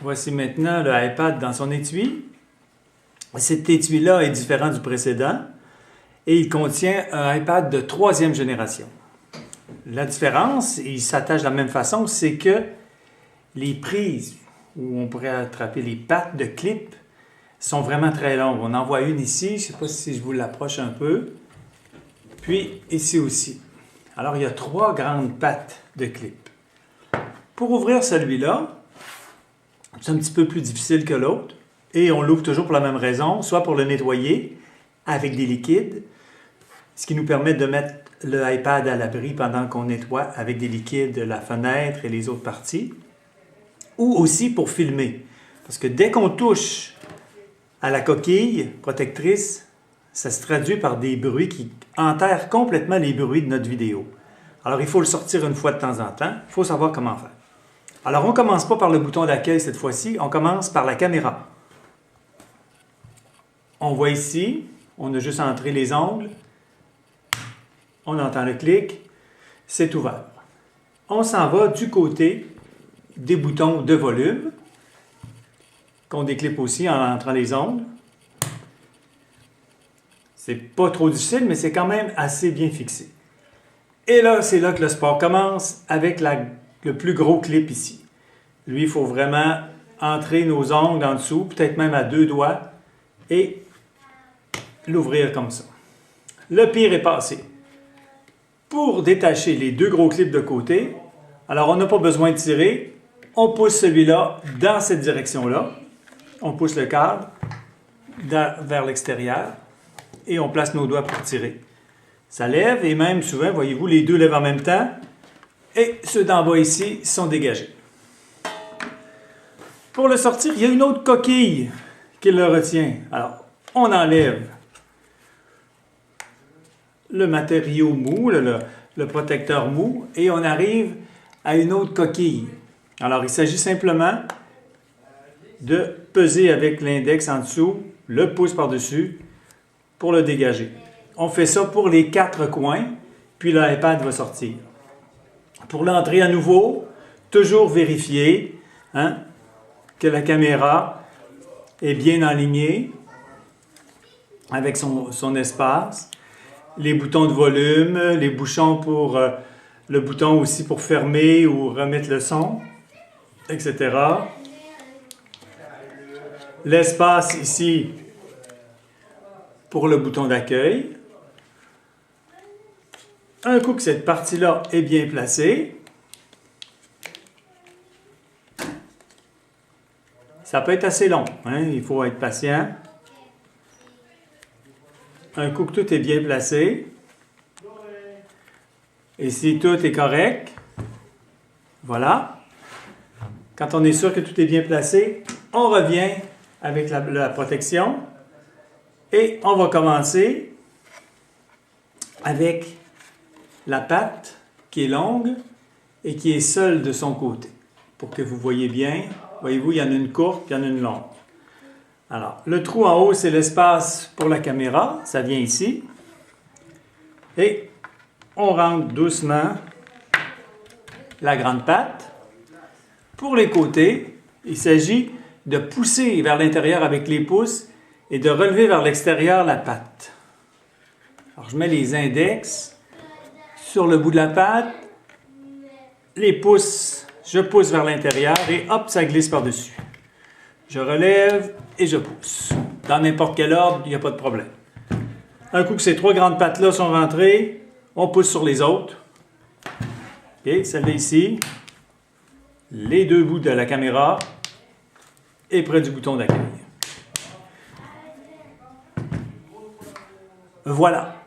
Voici maintenant le iPad dans son étui. Cet étui-là est différent du précédent et il contient un iPad de 3e génération. La différence, il s'attache de la même façon, c'est que les prises, où on pourrait attraper les pattes de clip, sont vraiment très longues. On en voit une ici, je ne sais pas si je vous l'approche un peu, puis ici aussi. Alors, il y a 3 grandes pattes de clip. Pour ouvrir celui-là, c'est un petit peu plus difficile que l'autre, et on l'ouvre toujours pour la même raison, soit pour le nettoyer avec des liquides, ce qui nous permet de mettre le iPad à l'abri pendant qu'on nettoie avec des liquides la fenêtre et les autres parties, ou aussi pour filmer. Parce que dès qu'on touche à la coquille protectrice, ça se traduit par des bruits qui enterrent complètement les bruits de notre vidéo. Alors, il faut le sortir une fois de temps en temps. Il faut savoir comment faire. Alors, on ne commence pas par le bouton d'accueil cette fois-ci. On commence par la caméra. On voit ici, on a juste entré les ongles. On entend le clic. C'est ouvert. On s'en va du côté des boutons de volume, qu'on déclipe aussi en entrant les ongles. C'est pas trop difficile, mais c'est quand même assez bien fixé. Et là, c'est là que le sport commence avec le plus gros clip ici. Lui, il faut vraiment entrer nos ongles en dessous, peut-être même à 2 doigts, et l'ouvrir comme ça. Le pire est passé. Pour détacher les 2 gros clips de côté, alors on n'a pas besoin de tirer, on pousse celui-là dans cette direction-là, on pousse le cadre vers l'extérieur et on place nos doigts pour tirer. Ça lève et même souvent, voyez-vous, les 2 lèvent en même temps et ceux d'en bas ici sont dégagés. Pour le sortir, il y a une autre coquille qui le retient. Alors, on enlève le matériau mou, le protecteur mou, et on arrive à une autre coquille. Alors, il s'agit simplement de peser avec l'index en dessous, le pouce par-dessus, pour le dégager. On fait ça pour les 4 coins, puis l'iPad va sortir. Pour l'entrée à nouveau, toujours vérifier que la caméra est bien alignée avec son espace. Les boutons de volume, les bouchons pour le bouton aussi pour fermer ou remettre le son, etc. L'espace ici pour le bouton d'accueil. Un coup que cette partie-là est bien placée, ça peut être assez long, il faut être patient. Un coup que tout est bien placé, et si tout est correct, voilà. Quand on est sûr que tout est bien placé, on revient avec la protection et on va commencer avec la patte qui est longue et qui est seule de son côté. Pour que vous voyez bien, voyez-vous, il y en a une courte, il y en a une longue. Alors, le trou en haut, c'est l'espace pour la caméra. Ça vient ici. Et on rentre doucement la grande patte. Pour les côtés, il s'agit de pousser vers l'intérieur avec les pouces et de relever vers l'extérieur la patte. Alors, je mets les index sur le bout de la patte. Les pouces, je pousse vers l'intérieur et hop, ça glisse par-dessus. Je relève et je pousse. Dans n'importe quel ordre, il n'y a pas de problème. Un coup que ces 3 grandes pattes-là sont rentrées, on pousse sur les autres. OK, celle-là ici. Les 2 bouts de la caméra et près du bouton d'accueil. Voilà.